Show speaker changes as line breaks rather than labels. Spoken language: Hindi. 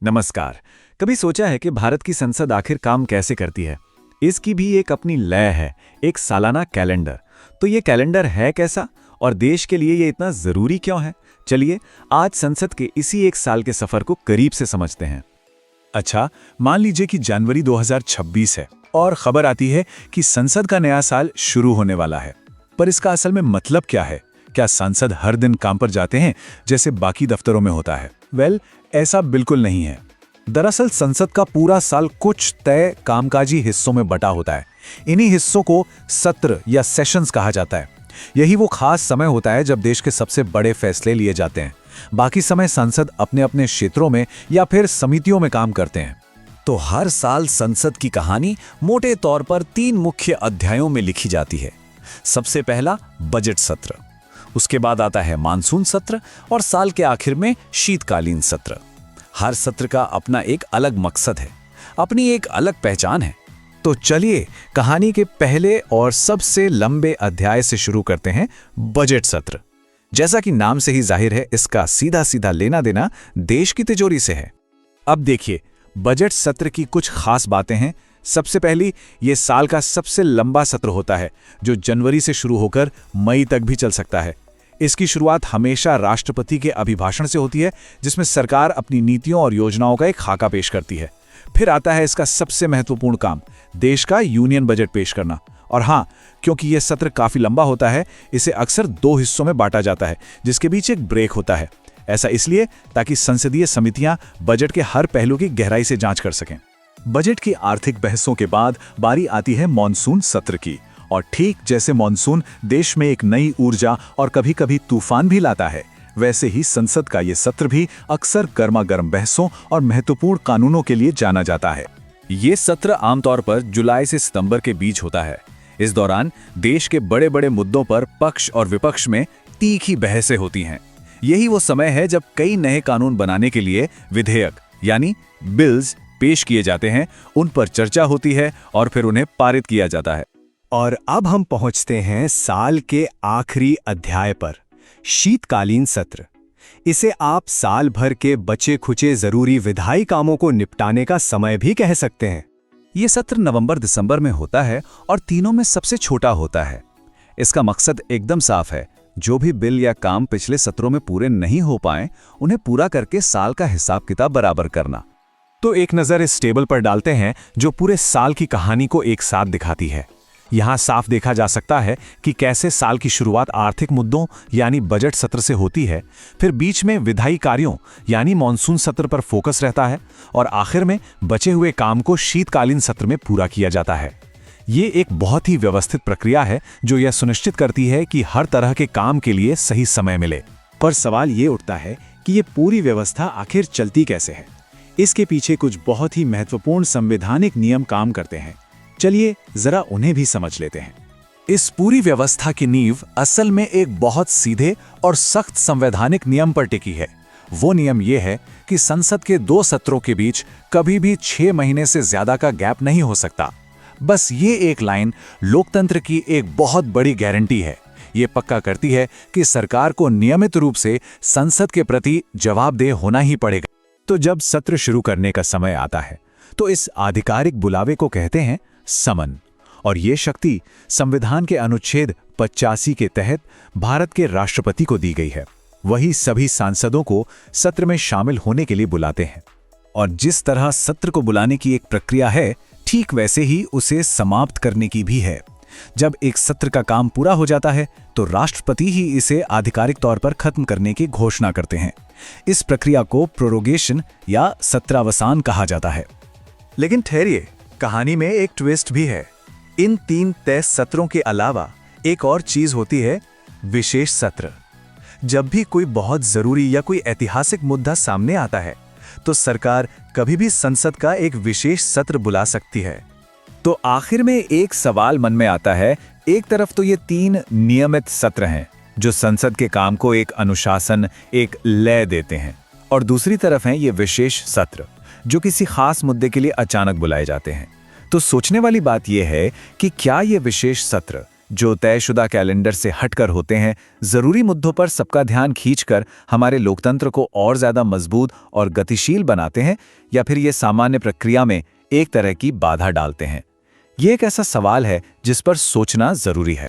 नमस्कार। कभी सोचा है कि भारत की संसद आखिर काम कैसे करती है? इसकी भी एक अपनी लय है, एक सालाना कैलेंडर। तो ये कैलेंडर है कैसा और देश के लिए ये इतना जरूरी क्यों है? चलिए आज संसद के इसी एक साल के सफर को करीब से समझते हैं।
अच्छा, मान लीजिए कि जनवरी 2026 है और खबर आती है कि संसद का नया साल शुरू होने वाला है। पर इसका असल में मतलब क्या है? क्या सांसद हर दिन काम पर जाते हैं जैसे बाकी दफ्तरों में होता है? ऐसा बिल्कुल नहीं है। दरअसल संसद का पूरा साल कुछ तय कामकाजी हिस्सों में बटा होता है। इन्हीं हिस्सों को सत्र या सेशंस कहा जाता है। यही वो खास समय होता है जब देश के सबसे बड़े फैसले लिए जाते हैं। बाकी समय संसद अपने अपने क्षेत्रों में या फिर समितियों में काम करते हैं।
तो हर साल संसद की कहानी मोटे तौर पर 3 मुख्य अध्यायों में लिखी जाती है। सबसे पहला बजट सत्र, उसके बाद आता है मानसून सत्र और साल के आखिर में शीतकालीन सत्र। हर सत्र का अपना एक अलग मकसद है, अपनी एक अलग पहचान है।
तो चलिए कहानी के पहले और सबसे लंबे अध्याय से शुरू करते हैं, बजट सत्र। जैसा कि नाम से ही जाहिर है, इसका सीधा सीधा लेना देना देश की तिजोरी से है। अब देखिए, बजट सत्र की कुछ खास बातें हैं। सबसे पहली, ये साल का सबसे लंबा सत्र होता है जो जनवरी से शुरू होकर मई तक भी चल सकता है। इसकी शुरुआत हमेशा राष्ट्रपति के अभिभाषण से होती है, जिसमें सरकार अपनी नीतियों और योजनाओं का एक खाका पेश करती है। फिर आता है इसका सबसे महत्वपूर्ण काम, देश का यूनियन बजट पेश करना। और हाँ, क्योंकि यह सत्र काफी लंबा होता है, इसे अक्सर 2 हिस्सों में बांटा जाता है, जिसके बीच एक ब्रेक होता है। ऐसा इसलिए ताकि संसदीय समितियां बजट के हर पहलू की गहराई से जांच कर सकें। बजट की आर्थिक बहसों के बाद बारी आती है मॉनसून सत्र की। और ठीक जैसे मॉनसून देश में एक नई ऊर्जा और कभी कभी तूफान भी लाता है, वैसे ही संसद का ये सत्र भी अक्सर गर्मागर्म बहसों और महत्वपूर्ण कानूनों के लिए जाना जाता है।
ये सत्र आमतौर पर जुलाई से सितंबर के बीच होता है। इस दौरान देश के बड़े बड़े मुद्दों पर पक्ष और विपक्ष में तीखी बहसें होती हैं। यही वो समय है जब कई नए कानून बनाने के लिए विधेयक यानी बिल्स पेश किए जाते हैं, उन पर चर्चा होती है और फिर उन्हें पारित किया जाता है।
और अब हम पहुंचते हैं साल के आखिरी अध्याय पर, शीतकालीन सत्र। इसे आप साल भर के बचे खुचे जरूरी विधायी कामों को निपटाने का समय भी कह सकते हैं।
ये सत्र नवंबर-दिसंबर में होता है और तीनों में सबसे छोटा होता है। इसका मकसद एकदम साफ है, जो भी बिल या काम पिछले सत्रों में पूरे नहीं हो पाए, उन्हें पूरा करके साल का हिसाब किताब बराबर करना।
तो एक नजर इस टेबल पर डालते हैं जो पूरे साल की कहानी को एक साथ दिखाती है। यहाँ साफ देखा जा सकता है कि कैसे साल की शुरुआत आर्थिक मुद्दों यानी बजट सत्र से होती है, फिर बीच में विधायी कार्यों यानी मॉनसून सत्र पर फोकस रहता है और आखिर में बचे हुए काम को शीतकालीन सत्र में पूरा किया जाता है। ये एक बहुत ही व्यवस्थित प्रक्रिया है जो यह सुनिश्चित करती है कि हर तरह के काम के लिए सही समय मिले। पर सवाल ये उठता है कि ये पूरी व्यवस्था आखिर चलती कैसे है? इसके पीछे कुछ बहुत ही महत्वपूर्ण संवैधानिक नियम काम करते हैं। चलिए जरा उन्हें भी समझ लेते हैं।
इस पूरी व्यवस्था की नींव असल में एक बहुत सीधे और सख्त संवैधानिक नियम पर टिकी है। वो नियम ये है कि संसद के 2 सत्रों के बीच कभी भी 6 महीने से ज्यादा का गैप नहीं हो सकता। बस ये एक लाइन लोकतंत्र की एक बहुत बड़ी गारंटी है। ये पक्का करती है कि सरकार को नियमित रूप से संसद के प्रति जवाबदेह होना ही पड़ेगा।
तो जब सत्र शुरू करने का समय आता है, तो इस आधिकारिक बुलावे को कहते हैं समन। और ये शक्ति संविधान के अनुच्छेद 85 के तहत भारत के राष्ट्रपति को दी गई है। वही सभी सांसदों को सत्र में शामिल होने के लिए बुलाते हैं।
और जिस तरह सत्र को बुलाने की एक प्रक्रिया है, ठीक वैसे ही उसे समाप्त करने की भी है। जब एक सत्र का काम पूरा हो जाता है तो राष्ट्रपति ही इसे आधिकारिक तौर पर खत्म करने की घोषणा करते हैं। इस प्रक्रिया को प्रोरोगेशन या सत्रावसान कहा जाता है।
लेकिन ठहरिए, कहानी में एक ट्विस्ट भी है। इन 3 तय सत्रों के अलावा एक और चीज होती है, विशेष सत्र। जब भी कोई बहुत जरूरी या कोई ऐतिहासिक मुद्दा सामने आता है, तो सरकार कभी भी संसद का एक विशेष सत्र बुला सकती है।
तो आखिर में एक सवाल मन में आता है। एक तरफ तो ये 3 नियमित सत्र हैं जो संसद के काम को एक अनुशासन, एक लय देते हैं, और दूसरी तरफ हैं ये विशेष सत्र जो किसी खास मुद्दे के लिए अचानक बुलाए जाते हैं। तो सोचने वाली बात यह है कि क्या ये विशेष सत्र
जो तयशुदा कैलेंडर से हटकर होते हैं, जरूरी मुद्दों पर सबका ध्यान खींचकर हमारे लोकतंत्र को और ज्यादा मजबूत और गतिशील बनाते हैं, या फिर ये सामान्य प्रक्रिया में एक तरह की बाधा डालते हैं? ये एक ऐसा सवाल है जिस पर सोचना जरूरी है।